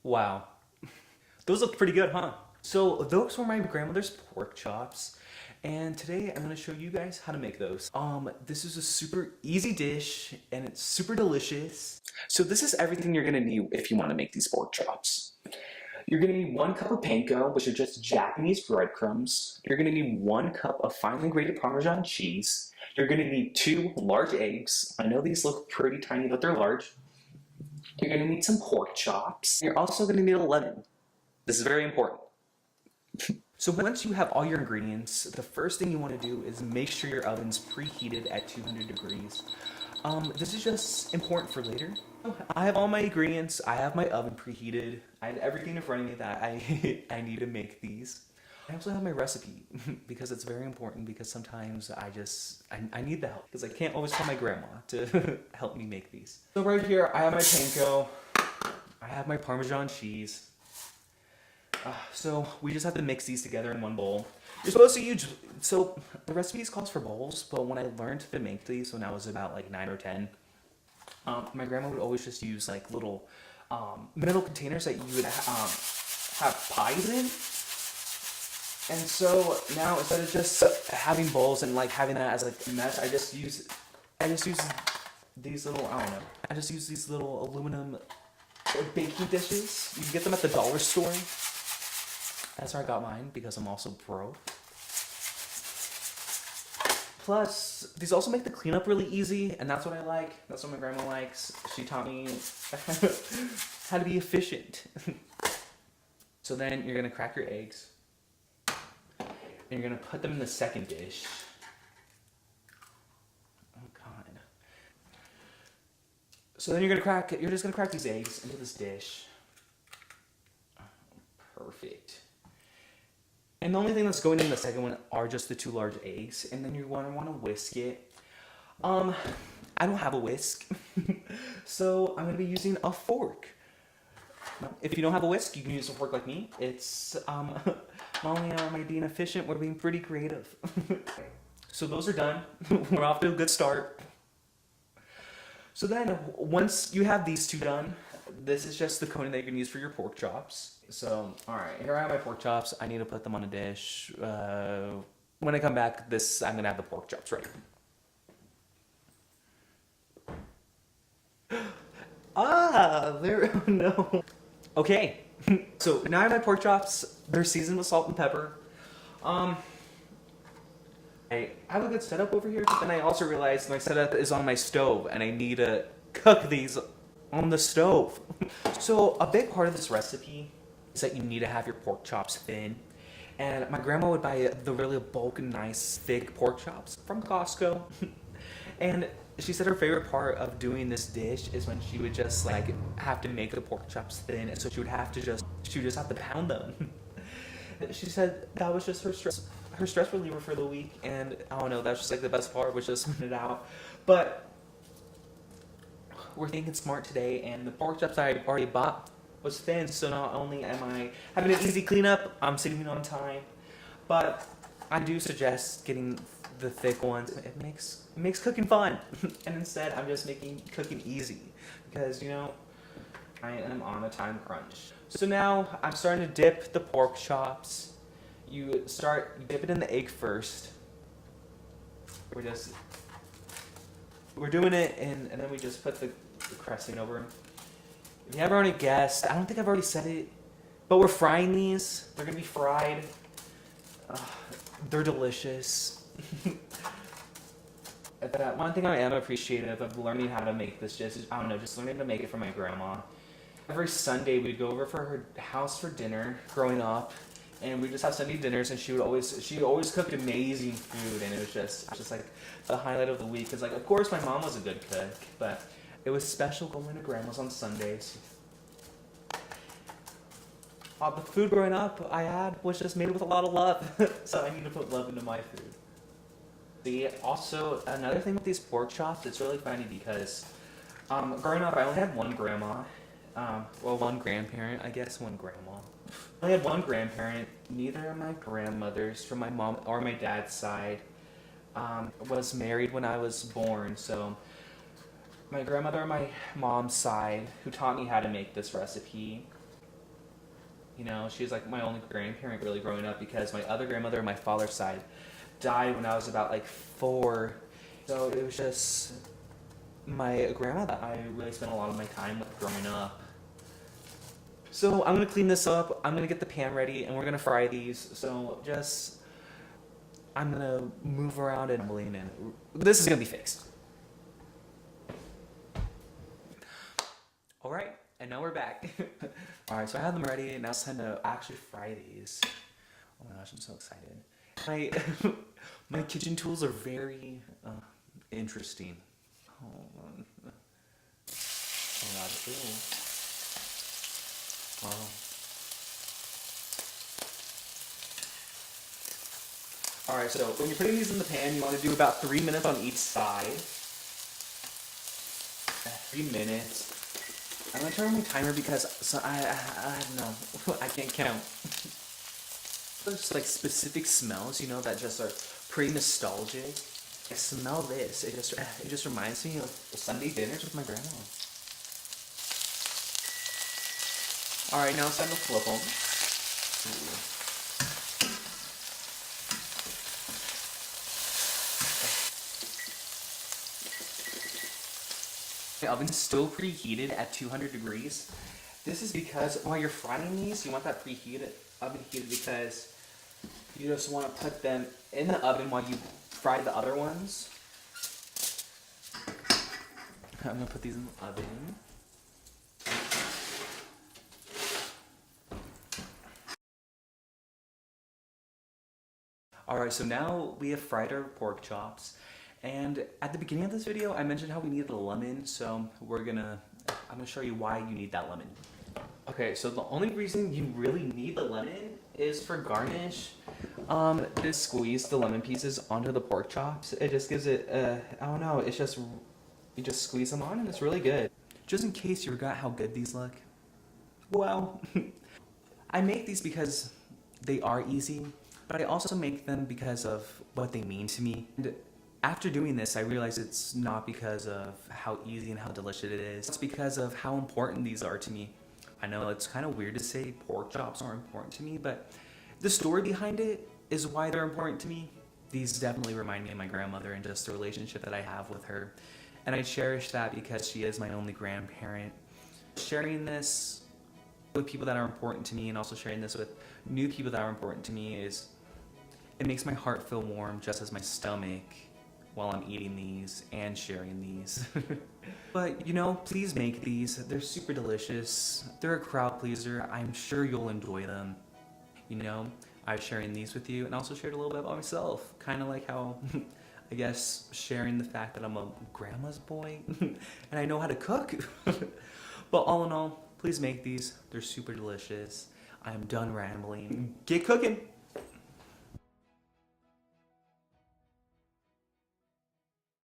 Wow. Those look pretty good, huh? So those were my grandmother's pork chops. And today I'm gonna show you guys how to make those. This is a super easy dish and it's super delicious. So this is everything you're gonna need if you wanna make these pork chops. You're gonna need 1 cup of panko, which are just Japanese breadcrumbs. You're gonna need 1 cup of finely grated Parmesan cheese. You're gonna need 2 large eggs. I know these look pretty tiny, but they're large. You're gonna need some pork chops. You're also gonna need a lemon. This is very important. So once you have all your ingredients, the first thing you want to do is make sure your oven's preheated at 200 degrees. This is just important for later. I have all my ingredients. I have my oven preheated. I have everything in front of me that I need to make these. I also have my recipe because it's very important because sometimes I need the help because I can't always call my grandma to help me make these. So right here I have my panko. I have my Parmesan cheese. So we just have to mix these together in one bowl. You're supposed to use, so the recipes calls for bowls, but when I learned to make these when I was about like 9 or 10, my grandma would always just use like little metal containers that you would have pies in. And so now instead of just having bowls and like having that as like a mess, I just use these little, I don't know, I just use these little aluminum baking dishes. You can get them at the dollar store. That's where I got mine because I'm also broke. Plus, these also make the cleanup really easy, and that's what I like. That's what my grandma likes. She taught me how to be efficient. So then you're gonna crack your eggs, and you're gonna put them in the second dish. Oh God. So then you're just gonna crack these eggs into this dish. Oh, perfect. And the only thing that's going in the second one are just the 2 large eggs, and then you're gonna want to whisk it. I don't have a whisk, so I'm gonna be using a fork. If you don't have a whisk, you can use a fork like me. It's not only am I being efficient, we're being pretty creative. So those are done. We're off to a good start. So then, once you have these two done, this is just the coating that you can use for your pork chops. So, alright, here I have my pork chops. I need to put them on a dish. When I come back, I'm gonna have the pork chops ready. Oh no. Okay, so now I have my pork chops. They're seasoned with salt and pepper. I have a good setup over here, but then I also realized my setup is on my stove, and I need to cook these on the stove. So a big part of this recipe is that you need to have your pork chops thin. And my grandma would buy the really bulk, nice, thick pork chops from Costco. And she said her favorite part of doing this dish is when she would just like have to make the pork chops thin, and so she would just have to pound them. She said that was just her stress reliever for the week, and I don't know, that's just like the best part was just putting it out. But we're thinking smart today, and the pork chops I already bought was thin, so not only am I having an easy cleanup, I'm saving on time, but I do suggest getting the thick ones. It makes cooking fun, and instead I'm just making cooking easy because I am on a time crunch. So now I'm starting to dip the pork chops. You dip it in the egg first. We're doing it, and then we just put the crusting over them. If you haven't already guessed, I don't think I've already said it, but we're frying these. They're gonna be fried. They're delicious. But one thing I am appreciative of learning how to make this just learning to make it from my grandma. Every Sunday we'd go over for her house for dinner growing up, and we'd just have Sunday dinners, and she always cooked amazing food, and it was just like the highlight of the week. Cause like, of course my mom was a good cook, but it was special going to grandma's on Sundays. The food growing up I had was just made with a lot of love, so I need to put love into my food. Also, another thing with these pork chops, it's really funny because growing up I only had one grandma. One grandparent, I guess one grandma. I only had one grandparent. Neither of my grandmothers from my mom or my dad's side was married when I was born, so my grandmother on my mom's side, who taught me how to make this recipe, You know, she was like my only grandparent really growing up because my other grandmother on my father's side died when I was about like 4. So it was just my grandma that I really spent a lot of my time with growing up. So I'm gonna clean this up, I'm gonna get the pan ready, and we're gonna fry these. So just, I'm gonna move around and this is gonna be fixed. All right, and now we're back. All right, so I have them ready, and now it's time to actually fry these. Oh my gosh, I'm so excited. My, my kitchen tools are very interesting. Hold on. Oh god, ew. Wow. Alright, so when you're putting these in the pan, you want to do about 3 minutes on each side. 3 minutes. I'm gonna turn on my timer because I don't know. I can't count. There's like specific smells, you know, that just are pretty nostalgic. I smell this. It just reminds me of Sunday dinners with my grandma. All right, now it's time to flip them. The oven's still preheated at 200 degrees. This is because while you're frying these, you want that oven heated because you just want to put them in the oven while you fry the other ones. I'm gonna put these in the oven. Alright, so now we have fried our pork chops. And at the beginning of this video, I mentioned how we needed a lemon, so I'm gonna show you why you need that lemon. Okay, so the only reason you really need the lemon is for garnish. Just squeeze the lemon pieces onto the pork chops. It just gives it, I don't know, you just squeeze them on and it's really good. Just in case you forgot how good these look. Well, I make these because they are easy, but I also make them because of what they mean to me. And after doing this, I realized it's not because of how easy and how delicious it is. It's because of how important these are to me. I know it's kind of weird to say pork chops are important to me, but the story behind it is why they're important to me. These definitely remind me of my grandmother and just the relationship that I have with her. And I cherish that because she is my only grandparent. Sharing this with people that are important to me and also sharing this with new people that are important to me it makes my heart feel warm just as my stomach while I'm eating these and sharing these. But, you know, please make these. They're super delicious. They're a crowd pleaser. I'm sure you'll enjoy them. You know, I'm sharing these with you and also shared a little bit about myself. Kind of like how, I guess, sharing the fact that I'm a grandma's boy and I know how to cook. But all in all, please make these. They're super delicious. I am done rambling. Get cooking!